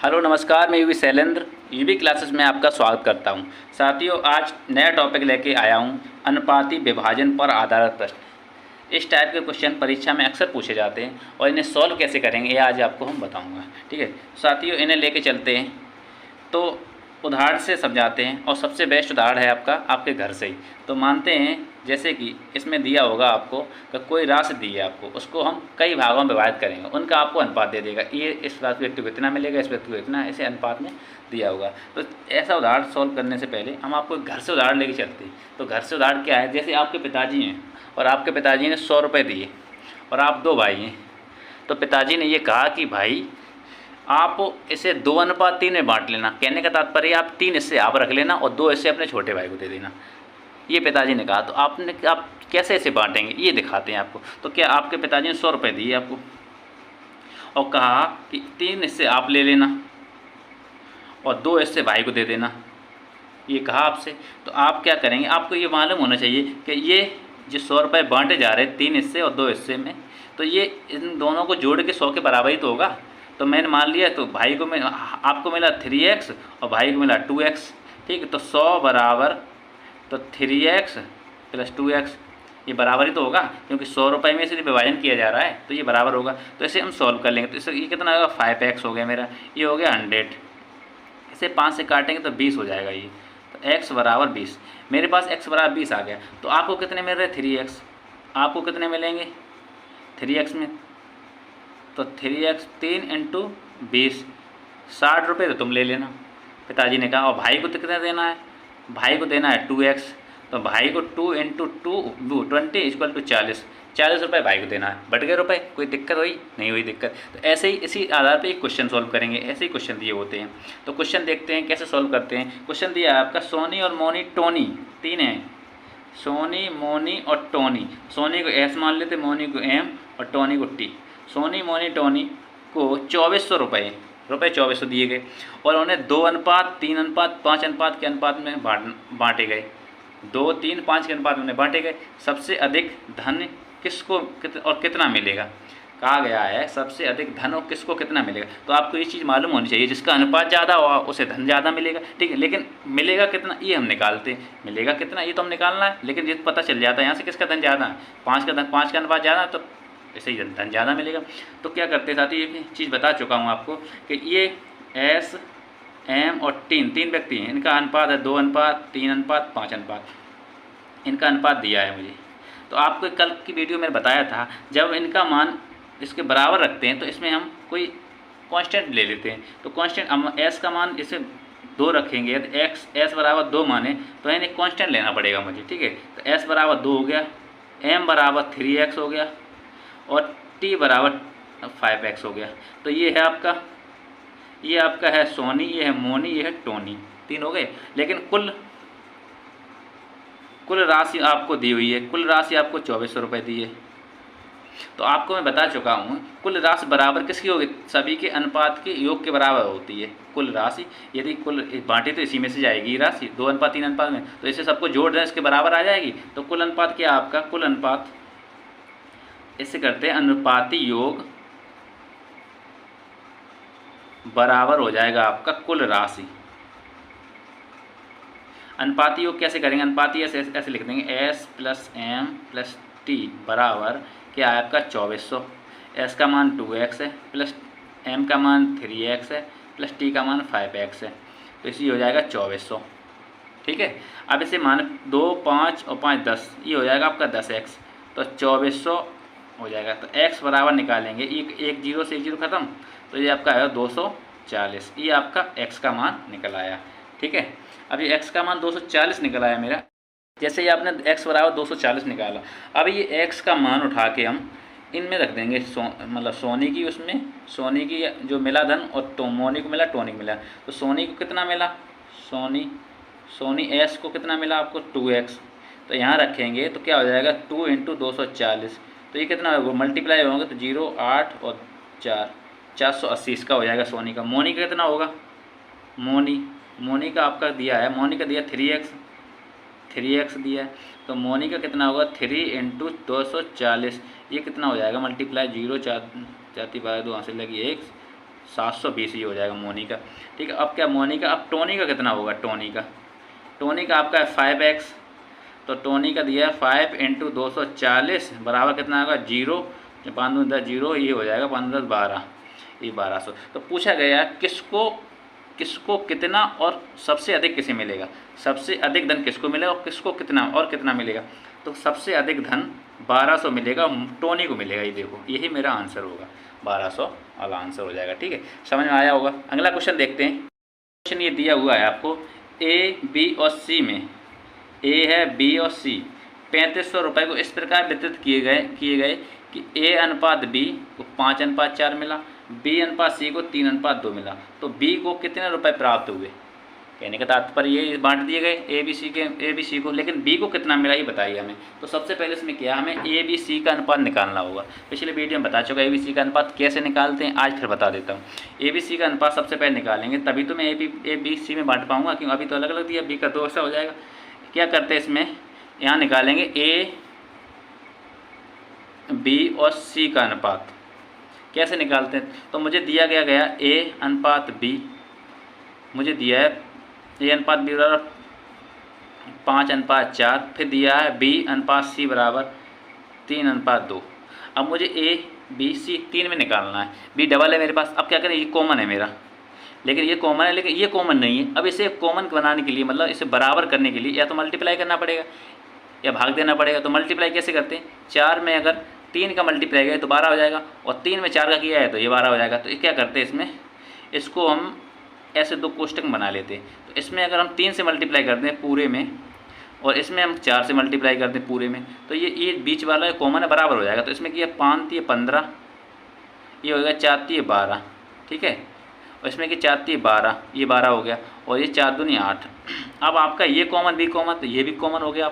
Hello नमस्कार, मैं UV Shailendra UV classes में आपका स्वागत करता हूं। साथियों, आज नया टॉपिक लेके आया हूं, अनुपाती विभाजन पर आधारित प्रश्न। इस टाइप के क्वेश्चन परीक्षा में अक्सर पूछे जाते हैं और इन्हें सॉल्व कैसे करेंगे ये आज आपको हम बताऊंगा। ठीक है साथियों, इन्हें लेके चलते हैं तो उदाहरण से समझाते हैं और सबसे बेस्ट उदाहरण है आपके घर से ही। तो मानते हैं जैसे कि इसमें दिया होगा आपको कि कोई राशि दी है आपको, उसको हम कई भागों में विभाजित करेंगे, उनका आपको अनुपात दे देगा। ये इस व्यक्ति को इतना मिलेगा, इस व्यक्ति को इतना, ऐसे अनुपात में दिया होगा। तो ऐसा उदाहरण सॉल्व करने से पहले हम आपको घर से उदाहरण लेके चलते हैं। तो घर से उदाहरण क्या है, जैसे आपके पिताजी हैं और आपके पिताजी ने 100 रुपये दिए और आप 2 भाई हैं। तो पिताजी ने ये कहा कि भाई आप इसे 2:3 में बांट लेना। कहने का तात्पर्य आप 3 हिस्से आप रख लेना और 2 हिस्से अपने छोटे भाई को दे देना, ये पिताजी ने कहा। तो आप कैसे इसे बांटेंगे ये दिखाते हैं आपको। तो क्या आपके पिताजी ने 100 रुपये दिए आपको और कहा कि 3 हिस्से आप ले लेना और 2 हिस्से भाई को दे देना, ये कहा आपसे। तो आप क्या करेंगे, आपको ये मालूम होना चाहिए कि ये जो 100 रुपये बांटे जा रहे हैं 3 हिस्से और 2 हिस्से में, तो ये इन दोनों को जोड़ के 100 के बराबर ही तो होगा। तो मैंने मान लिया, तो भाई को आपको मिला 3x और भाई को मिला 2x। ठीक है, तो 100 बराबर तो 3x + 2x, ये बराबर ही तो होगा क्योंकि 100 रुपये में इसे विभाजन किया जा रहा है, तो ये बराबर होगा। तो इसे हम सॉल्व कर लेंगे। तो इससे ये कितना होगा, 5x हो गया मेरा, ये हो गया 100। इसे 5 से काटेंगे तो 20 हो जाएगा ये। तो x बराबर 20, मेरे पास x बराबर 20 आ गया। तो आपको कितने मिल रहे, 3x। आपको कितने मिलेंगे 3x में, तो 3x 3 × 20, 60 रुपये तो तुम ले लेना, पिताजी ने कहा। और भाई को तो कितना देना है, भाई को देना है 2x। तो भाई को 2 × 2 20 = 40, 40 रुपये भाई को देना है। बढ़ गए रुपये, कोई दिक्कत हुई नहीं हुई दिक्कत। तो ऐसे ही इसी आधार पे एक क्वेश्चन सॉल्व करेंगे। ऐसे ही क्वेश्चन दिए होते हैं। तो क्वेश्चन देखते हैं कैसे सॉल्व करते हैं। क्वेश्चन दिया है आपका, सोनी और मोनी टोनी, 3 हैं, सोनी मोनी और टोनी। सोनी को S मान लेते, मोनी को M और टोनी को T। सोनी मोनी टोनी को 2400 रुपये 2400 दिए गए और उन्हें 2:3, 5 के अनुपात में बांटे गए। 2, 3, 5 के अनुपात में बांटे गए। सबसे अधिक धन किसको और कितना मिलेगा, कहा गया है सबसे अधिक धन और किसको कितना मिलेगा। तो आपको ये चीज़ मालूम होनी चाहिए, जिसका अनुपात ज़्यादा होगा उसे धन ज़्यादा मिलेगा। ठीक है, लेकिन मिलेगा कितना ये हम निकालते हैं, मिलेगा कितना ये तो हम निकालना है, लेकिन ये पता चल जाता है यहाँ से किसका धन ज़्यादा है। 5 का अनुपात ज़्यादा, तो ऐसे ही धन ज़्यादा मिलेगा। तो क्या करते साथी, ये चीज़ बता चुका हूँ आपको कि ये S, M और 3 व्यक्ति हैं, इनका अनुपात है 2:3, 5:5, इनका अनुपात दिया है मुझे। तो आपको कल की वीडियो में बताया था, जब इनका मान इसके बराबर रखते हैं तो इसमें हम कोई कांस्टेंट ले लेते हैं। तो कांस्टेंट हम S का मान इसे 2 रखेंगे, यदि S बराबर 2 माने तो यानी कांस्टेंट लेना पड़ेगा मुझे। ठीक है, तो S बराबर 2 हो गया, M बराबर 3x हो गया और T बराबर 5x हो गया। तो ये है आपका, ये आपका है सोनी, ये है मोनी, ये है टोनी, 3 हो गए। लेकिन कुल राशि आपको दी हुई है, कुल राशि आपको 2400 रुपये दी है। तो आपको मैं बता चुका हूँ कुल राशि बराबर किसकी होगी, सभी के अनुपात के योग के बराबर होती है कुल राशि। यदि कुल बांटे तो इसी में से जाएगी राशि, 2:3 अनुपात में, तो इसे सबको जोड़ दें, इसके बराबर आ जाएगी। तो कुल अनुपात क्या आपका, कुल अनुपात इससे करते हैं अनुपाती योग बराबर हो जाएगा आपका कुल राशि। अनुपाती योग कैसे करेंगे, अनुपाती ऐसे लिख देंगे, S + M + T बराबर क्या है आपका 2400। S का मान 2x है प्लस M का मान 3x है प्लस T का मान 5x है, तो इसी हो जाएगा 2400। ठीक है, अब इसे मान 2, 5 और 5 10, ये हो जाएगा आपका 10x, तो 2400 हो जाएगा। तो x बराबर निकालेंगे, एक 0 से 1 0 खत्म, तो ये आपका है 240, ये आपका x का मान निकल आया। ठीक है, अब ये x का मान 240 निकल आया मेरा। जैसे ही आपने x बराबर 240 निकाला, अब ये x का मान उठा के हम इनमें रख देंगे, मतलब सोनी की, उसमें सोनी की जो मिला धन और मोनी को मिला, टोनी को मिला। तो सोनी को कितना मिला, सोनी S को कितना मिला आपको 2x, तो यहाँ रखेंगे तो क्या हो जाएगा 2 × 240, तो ये कितना होगा, मल्टीप्लाई होंगे तो 0, 8 और 4, 480 इसका हो जाएगा सोनी का। मोनी का कितना होगा, मोनी का आपका दिया है, मोनी का दिया 3x दिया है, तो मोनी का कितना होगा 3 × 240, ये कितना हो जाएगा मल्टीप्लाई 0, 4 4 12 2 से लगी 1 720 ये हो जाएगा मोनी का। ठीक है, अब क्या मोनी का, अब टोनी का कितना होगा? टोनी का आपका है 5x, तो टोनी का दिया है 5 × 240 बराबर कितना होगा? 0, 5 दूनी 10, 0, ये हो जाएगा 5 10 12, ये 1200। तो पूछा गया किसको कितना और सबसे अधिक किसे मिलेगा? सबसे अधिक धन किसको मिलेगा और किसको कितना मिलेगा? तो सबसे अधिक धन 1200 मिलेगा, टोनी को मिलेगा। ये देखो, यही मेरा आंसर होगा, 1200 वाला आंसर हो जाएगा। ठीक है, समझ में आया होगा। अगला क्वेश्चन देखते हैं। क्वेश्चन ये दिया हुआ है आपको, ए, बी और सी में, ए है, बी और सी 3500 रुपये को इस प्रकार वितरित किए गए कि ए अनुपात बी को 5:4 मिला, बी अनुपात सी को 3:2 मिला। तो बी को कितने रुपए प्राप्त हुए? कहने का तात्पर्य ये बांट दिए गए ए बी सी को, लेकिन बी को कितना मिला ये बताइए हमें। तो सबसे पहले इसमें क्या, हमें ए बी सी का अनुपात निकालना होगा। पिछले वीडियो में बता चुका ए बी सी का अनुपात कैसे निकालते हैं, आज फिर बता देता हूँ। ए बी सी का अनुपात सबसे पहले निकालेंगे, तभी तो मैं ए बी सी में बांट पाऊँगा, क्योंकि अभी तो अलग अलग दिया, बी का 2 ऐसा हो जाएगा। क्या करते हैं इसमें, यहाँ निकालेंगे ए बी और सी का अनुपात। कैसे निकालते हैं? तो मुझे दिया गया ए अनुपात बी, मुझे दिया है ए अनुपात बी बराबर 5:4, फिर दिया है बी अनुपात सी बराबर 3:2। अब मुझे ए बी सी 3 में निकालना है, बी डबल है मेरे पास। अब क्या करें, ये कॉमन है मेरा, लेकिन ये कॉमन है, लेकिन ये कॉमन नहीं है। अब इसे कॉमन बनाने के लिए, मतलब इसे बराबर करने के लिए, या तो मल्टीप्लाई करना पड़ेगा या भाग देना पड़ेगा। तो मल्टीप्लाई कैसे करते हैं, 4 में अगर 3 का मल्टीप्लाई किया तो 12 हो जाएगा, और 3 में 4 का किया है तो ये 12 हो जाएगा। तो ये क्या करते हैं, इसमें इसको हम ऐसे 2 कोष्टक बना लेते हैं। तो इसमें अगर हम 3 से मल्टीप्लाई कर दें पूरे में, और इसमें हम 4 से मल्टीप्लाई कर दें पूरे में, तो ये बीच वाला कॉमन है, बराबर हो जाएगा। तो इसमें किया 5 × 15, ये हो गया 4 × 12, ठीक है। और इसमें कि 4 × 12, ये 12 हो गया, और ये 4 दूनी 8। अब आपका ये कॉमन बी कॉमन, तो ये भी कॉमन हो गया।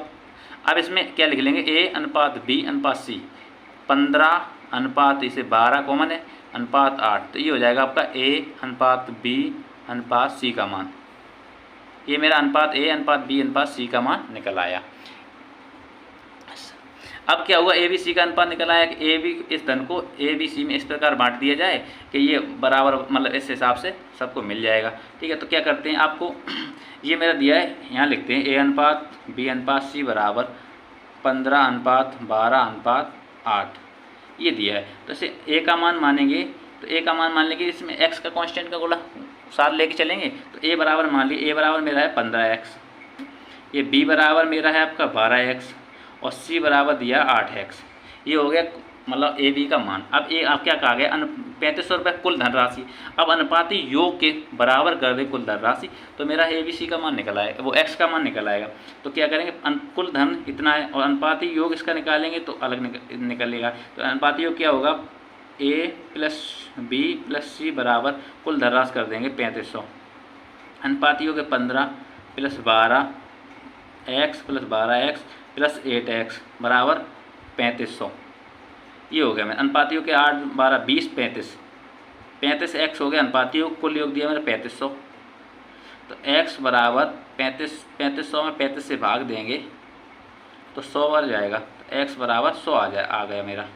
अब इसमें क्या लिख लेंगे, ए अनुपात बी अनुपात सी, 15 अनुपात इसे 12 कॉमन है, अनुपात 8। तो ये हो जाएगा आपका ए अनुपात बी अनुपात सी का मान। ये मेरा अनुपात ए अनुपात बी अनुपात सी का मान निकल आया। अब क्या हुआ, ए बी सी का अनुपात निकल आया कि ए बी, इस धन को ए बी सी में इस प्रकार बांट दिया जाए कि ये बराबर, मतलब इस हिसाब से सबको मिल जाएगा। ठीक है, तो क्या करते हैं, आपको ये मेरा दिया है, यहाँ लिखते हैं ए अनुपात बी अनुपात सी बराबर 15:12:8, ये दिया है। तो इसे ए का मान मानेंगे, तो ए का मान मान लेंगे, इसमें एक्स का कांस्टेंट का गोला साथ लेके चलेंगे। तो ए बराबर मान ली, ए बराबर मेरा है 15x, ये बी बराबर मेरा है आपका 12x, और सी बराबर दिया 8x। ये हो गया मतलब ए बी का मान। अब ए आप क्या कहा गया, 3500 रुपये कुल धनराशि। अब अनुपाती योग के बराबर कर दे कुल धनराशि, तो मेरा ए बी सी का मान निकल आएगा, वो एक्स का मान निकल आएगा। तो क्या करेंगे, कुल धन इतना है, और अनुपाती योग इसका निकालेंगे तो अलग निकलेगा। तो अनुपाती योग क्या होगा, ए प्लस बी प्लस सी बराबर कुल धनराशि कर देंगे 3500। अनुपाती योग 15 + 12x + 12x + 8x बराबर 3500। ये हो गया मेरा अनुपातियों के 8 12 20 35x हो गया अनुपाती योग। कुल योग दिया मैंने 3500। तो x बराबर 3500 में 35 से भाग देंगे तो 100 बन जाएगा। तो x बराबर 100 आ गया मेरा,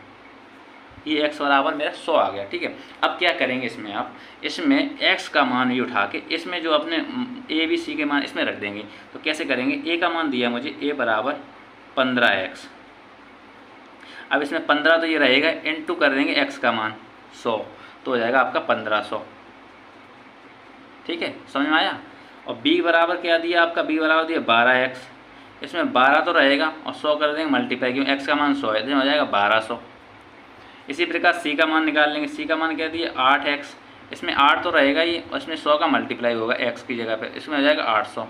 ये x बराबर मेरा 100 आ गया। ठीक है, अब क्या करेंगे इसमें, आप इसमें x का मान ये उठा के इसमें जो अपने a b c के मान इसमें रख देंगे। तो कैसे करेंगे, a का मान दिया मुझे a बराबर 15x। अब इसमें 15 तो ये रहेगा, इनटू कर देंगे x का मान 100, तो हो जाएगा आपका 1500। ठीक है, समझ में आया। और b बराबर क्या दिया आपका, b बराबर दिया 12x। इसमें 12 तो रहेगा और 100 कर देंगे मल्टीप्लाई, क्योंकि x का मान 100 है, तो हो जाएगा 1200। इसी प्रकार c का मान निकाल लेंगे। c का मान क्या दिया 8x, इसमें 8 तो रहेगा ही और इसमें 100 का मल्टीप्लाई होगा x की जगह पे, इसमें हो जाएगा 800।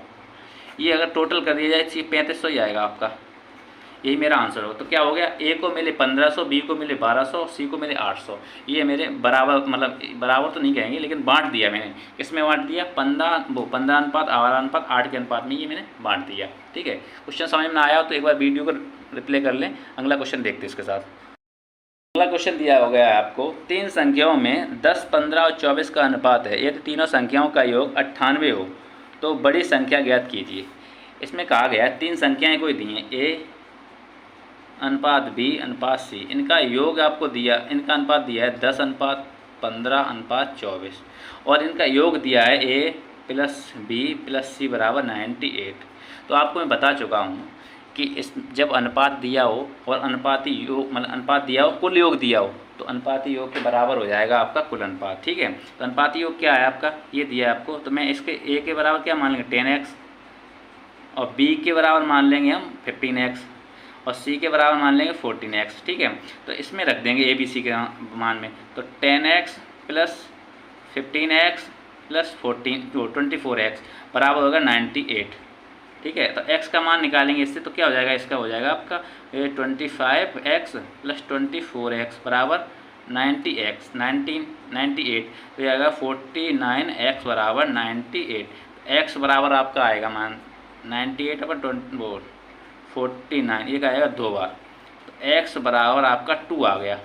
ये अगर टोटल कर दिया जाए 3500 ही आएगा आपका, यही मेरा आंसर होगा। तो क्या हो गया, a को मिले 1500, b को मिले 1200 और c को मिले 800। ये मेरे बराबर, मतलब बराबर तो नहीं कहेंगे लेकिन बांट दिया मैंने। किसमें बांट दिया, 15 अनुपात 12 अनुपात 8 के अनुपात में ये मैंने बांट दिया। ठीक है, क्वेश्चन समझ में आया हो तो एक बार वीडियो को रिप्ले कर लें। अगला क्वेश्चन देखते हैं इसके साथ। अगला क्वेश्चन दिया हो गया है आपको, 3 संख्याओं में 10, 15 और 24 का अनुपात है। यदि तीनों संख्याओं का योग 98 हो तो बड़ी संख्या ज्ञात कीजिए। इसमें कहा गया है 3 संख्याएं कोई दी हैं, a अनुपात b अनुपात c, इनका योग आपको दिया, इनका अनुपात दिया है 10 अनुपात 15:24 और इनका योग दिया है A plus B plus C बराबर 98। तो आपको मैं बता चुका हूँ कि इस जब अनुपात दिया हो और अनुपाती योग मतलब अनुपात दिया हो, कुल योग दिया हो, तो अनुपाती योग के बराबर हो जाएगा आपका कुल अनुपात। ठीक है, तो अनुपाती योग क्या है आपका, ये दिया है आपको। तो मैं इसके A के बराबर क्या मान लेंगे 10x, और B के बराबर मान लेंगे हम 15x, और C के बराबर मान लेंगे 14x। ठीक है, तो इसमें रख देंगे ABC के मान में। तो 10x plus 15x plus 24x बराबर होगा 98। ठीक है, तो x का मान निकालेंगे इससे, तो क्या हो जाएगा, इसका हो जाएगा आपका 25x प्लस 24x बराबर 98। तो ये आएगा 49x बराबर 98। x बराबर आपका आएगा मान 98 अपन 49, ये का आएगा 2 बार। तो x बराबर आपका 2 आ गया,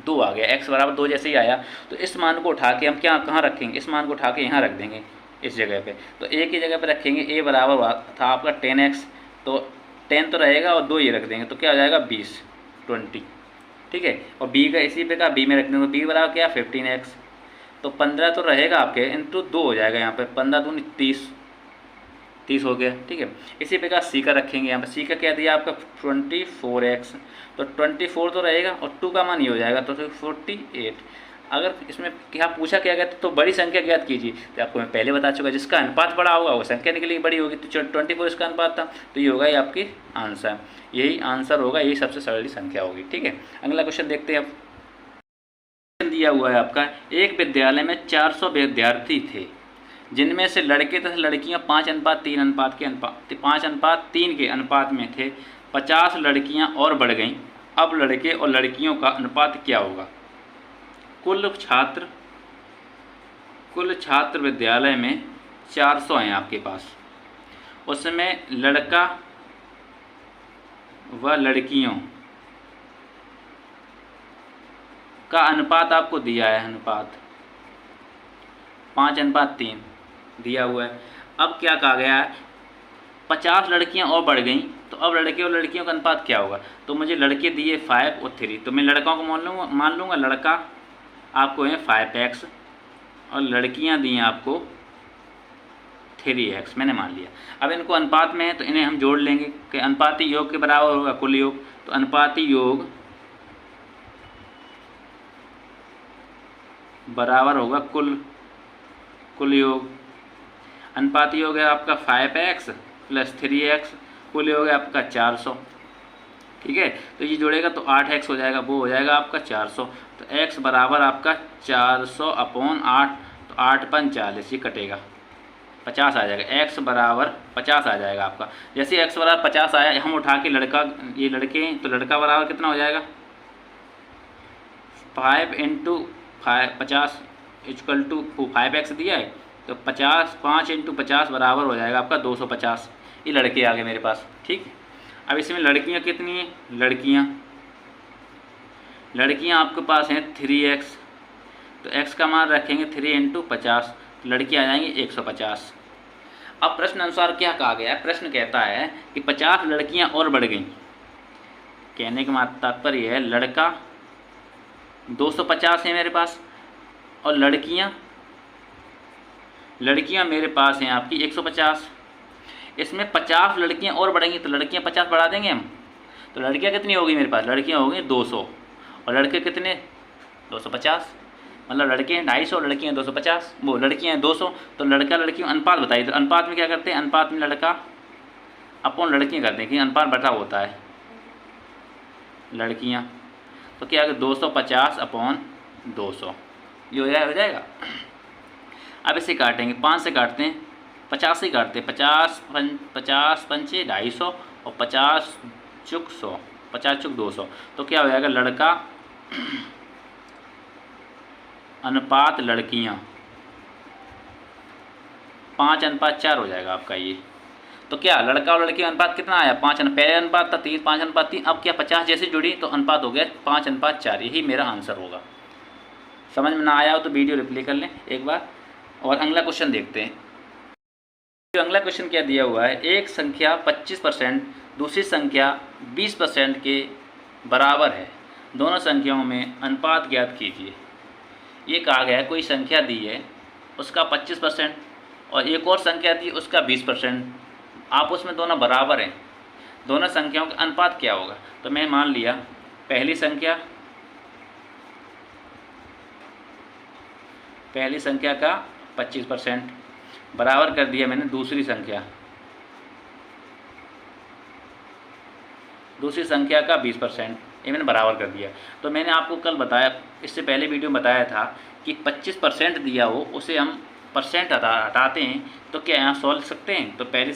2 आ गया। x बराबर 2 जैसे ही आया तो इस मान को उठा के हम क्या कहाँ रखेंगे, इस मान को उठा के यहाँ रख देंगे इस जगह पे। तो a की जगह पे रखेंगे, a बराबर था आपका 10x, तो 10 तो रहेगा और 2 ये रख देंगे, तो क्या हो जाएगा 20। ठीक है, और b का इसी पे का b में रख देंगे, b बराबर क्या 15x, तो 15 तो रहेगा आपके इंटू 2 हो जाएगा यहाँ पे, 15 दूनी 30 हो गया। ठीक है, इसी पे का c का रखेंगे, यहाँ पे c का क्या दिया आपका 24x, तो 24 तो रहेगा और 2 का मान ये हो जाएगा, तो 48। अगर इसमें क्या पूछा क्या गया तो बड़ी संख्या ज्ञात कीजिए, तो आपको मैं पहले बता चुका, जिसका अनुपात बड़ा होगा वो संख्या निकलेगी बड़ी होगी। तो 24 इसका अनुपात था, तो ये होगा ये आपकी आंसर, यही आंसर होगा, यही सबसे सरल संख्या होगी। ठीक है, अगला क्वेश्चन देखते हैं। अब दिया हुआ है आपका, एक विद्यालय में 400 विद्यार्थी थे, जिनमें से लड़के तथा लड़कियां 5:3 के अनुपात में थे। 50 लड़कियां और बढ़ गईं, अब लड़के और लड़कियों का अनुपात क्या होगा। कुल छात्र विद्यालय में 400 हैं आपके पास, उसमें लड़का व लड़कियों का अनुपात आपको दिया है, अनुपात 5:3 दिया हुआ है। अब क्या कहा गया है, 50 लड़कियां और बढ़ गईं, तो अब लड़के और लड़कियों का अनुपात क्या होगा। तो मुझे लड़के दिए 5 और 3, तो मैं लड़कों को मान लूँगा लड़का आपको है 5x और लड़कियां दी हैं आपको 3x, मैंने मान लिया। अब इनको अनुपात में है तो इन्हें हम जोड़ लेंगे कि अनुपाती योग के बराबर होगा कुल योग। तो अनुपाती योग बराबर होगा कुल योग। अनुपाती योग है आपका 5x प्लस 3x, कुल योग है आपका 400। ठीक है, तो ये जोड़ेगा तो 8x हो जाएगा, वो हो जाएगा आपका 400। तो x बराबर आपका 400/8, तो 8×5 ये कटेगा 50 आ जाएगा। x बराबर 50 आ जाएगा आपका। जैसे x बराबर 50 आया, हम उठा के लड़का, ये लड़के हैं तो लड़का बराबर कितना हो जाएगा 5 × 50 इक्वल टू 5x दिया है, तो 5 × 50 बराबर हो जाएगा आपका 250। ये लड़के आ गए मेरे पास। ठीक, अब इसमें लड़कियां कितनी हैं, लड़कियां आपके पास हैं 3x, तो x का मान रखेंगे 3 × 50, तो लड़कियां आ जाएंगी 150। अब प्रश्न अनुसार क्या कहा गया है, प्रश्न कहता है कि 50 लड़कियां और बढ़ गईं। कहने का तात्पर्य है लड़का 250 है मेरे पास और लड़कियां मेरे पास हैं आपकी 150। इसमें 50 लड़कियां और बढ़ेंगी, तो लड़कियां 50 बढ़ा देंगे हम, तो लड़कियां कितनी होगी मेरे पास, लड़कियां होंगी 200 और लड़के कितने 250, मतलब लड़के हैं 250, लड़कियां 250, वो लड़कियां हैं 200। तो लड़का लड़कियों अनुपात बताइए। तो अनुपात में क्या करते हैं, अनुपात में लड़का अपन लड़कियां करते हैं कि अनुपात बटा होता है लड़कियां, तो क्या है 250/200 ये हो जाएगा। अब इसे काटेंगे, 5 से काटते हैं, 50 से काटते हैं, 50 पंचे 250 और 50 चुक 100, 50 चुक 200, तो क्या हो जाएगा लड़का अनुपात लड़कियां 5:4 हो जाएगा आपका ये। तो क्या लड़का और लड़की अनुपात कितना आया 5, पहले अनुपात था 3, 5:3, अब क्या 50 जैसे जुड़ी तो अनुपात हो गया 5:4, यही मेरा आंसर होगा। समझ में ना आया हो तो वीडियो रिप्ले कर लें एक बार। और अगला क्वेश्चन देखते हैं। जो अगला क्वेश्चन क्या दिया हुआ है, एक संख्या 25% दूसरी संख्या 20% के बराबर है, दोनों संख्याओं में अनुपात ज्ञात कीजिए। ये कहा गया है कोई संख्या दी है उसका 25% और एक और संख्या दी उसका 20%, आपस में दोनों बराबर हैं, दोनों संख्याओं का अनुपात क्या होगा। तो मैं मान लिया पहली संख्या का 25% बराबर कर दिया मैंने दूसरी संख्या का 20%, ये मैंने बराबर कर दिया। तो मैंने आपको कल बताया, इससे पहले वीडियो में बताया था कि 25% दिया हो उसे हम परसेंट हटाते हैं तो क्या यहाँ सॉल्व सकते हैं। तो पहली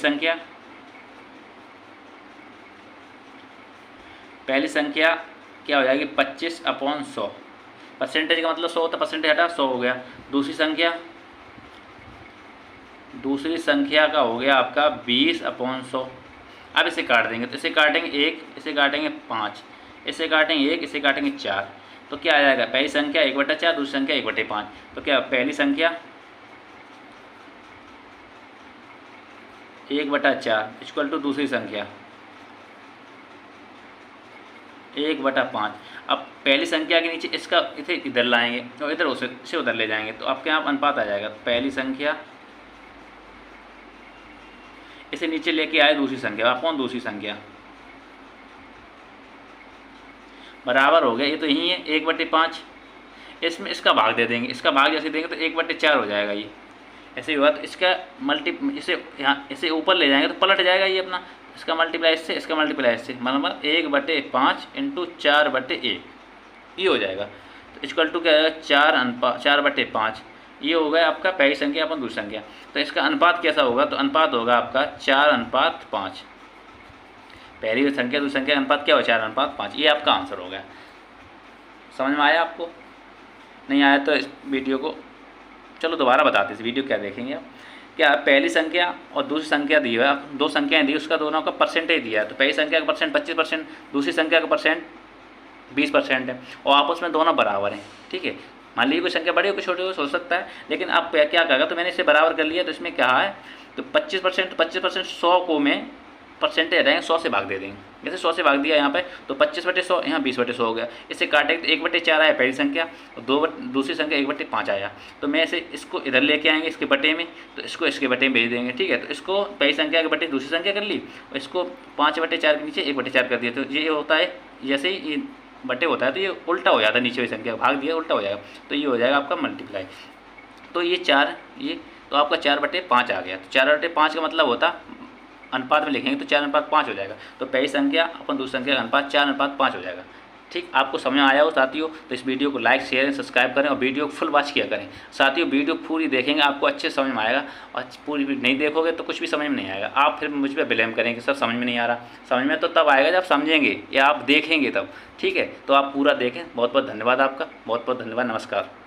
संख्या क्या हो जाएगी 25/100, परसेंटेज का मतलब 100 होता, परसेंटेज हटा 100 हो गया। दूसरी संख्या का हो गया आपका 20/100। अब इसे काट देंगे तो इसे काटेंगे 1, इसे काटेंगे 5, इसे काटेंगे 1, इसे काटेंगे 4। तो क्या आ जाएगा पहली संख्या 1/4, दूसरी संख्या 1/5। तो क्या पहली संख्या 1/4 इक्वल टू दूसरी संख्या 1/5। अब पहली संख्या के नीचे इसका इसे इधर लाएंगे और इधर उसे उधर ले जाएंगे तो आपके यहाँ अनुपात आ जाएगा। पहली संख्या इसे नीचे लेके आए दूसरी संख्या अपॉन दूसरी संख्या बराबर हो गया। ये तो यही है 1/5, इसमें इसका भाग दे देंगे, इसका भाग जैसे देंगे तो 1/4 हो जाएगा। ये ऐसे ही हुआ तो इसका इसे ऊपर ले जाएंगे तो पलट जाएगा ये अपना, इसका मल्टीप्लाई इससे, इसका मल्टीप्लाई इससे, मतलब 1/5 × 4/1 ये हो जाएगा। तो इक्वल टू क्या आएगा 4/5। ये हो गया आपका पहली संख्या अपन दूसरी संख्या। तो इसका अनुपात कैसा होगा, तो अनुपात होगा आपका 4/5। पहली संख्या दूसरी संख्या का अनुपात क्या हो 4/5। ये आपका आंसर हो गया। समझ में आया आपको? नहीं आया तो इस वीडियो को चलो दोबारा बताते इस वीडियो क्या देखेंगे आप। क्या पहली संख्या और दूसरी संख्या दी है, दो संख्याएं दी, उसका दोनों का परसेंटेज दिया है। तो पहली संख्या का परसेंट 25%, दूसरी संख्या का परसेंट 20% है और आपस में दोनों बराबर हैं। ठीक है, मान लीजिए कोई संख्या बड़ी हो कोई छोटी हो सोच सकता है, लेकिन आप क्या कहेगा, तो मैंने इसे बराबर कर लिया। तो इसमें क्या है तो 25% 100 को में परसेंटेज हटाएंगे, 100 से भाग दे देंगे। जैसे 100 से भाग दिया यहाँ पे तो 25/100, यहाँ 20/100 हो गया। इससे काटेंगे तो 1/4 आया पहली संख्या और दूसरी संख्या 1/5 आया। तो मैं इसको इधर लेके आएंगे इसके बटे में, तो इसको इसके बटे में भेज देंगे। ठीक है, तो इसको पहली संख्या के बटे दूसरी संख्या कर ली और इसको 5/4 के नीचे 1/4 कर दिया। तो ये होता है जैसे ही ये बटे होता है तो ये उल्टा हो जाता है, नीचे वाली संख्या भाग दिया उल्टा हो जाएगा। तो ये हो जाएगा आपका मल्टीप्लाई। तो ये तो आपका 4/5 आ गया। तो 4/5 का मतलब होता अनुपात में लिखेंगे तो 4/5 हो जाएगा। तो पहली संख्या अपन दूसरी संख्या का अनुपात 4/5 हो जाएगा। ठीक, आपको समझ में आया हो साथियों? तो इस वीडियो को लाइक शेयर सब्सक्राइब करें और वीडियो को फुल वॉच किया करें साथियों। वीडियो पूरी देखेंगे आपको अच्छे समझ में आएगा, और पूरी नहीं देखोगे तो कुछ भी समझ में नहीं आएगा। आप फिर मुझ पर ब्लेम करेंगे सर समझ में नहीं आ रहा। समझ में तो तब आएगा जब समझेंगे या आप देखेंगे तब। ठीक है, तो आप पूरा देखें। बहुत बहुत धन्यवाद आपका, बहुत बहुत धन्यवाद, नमस्कार।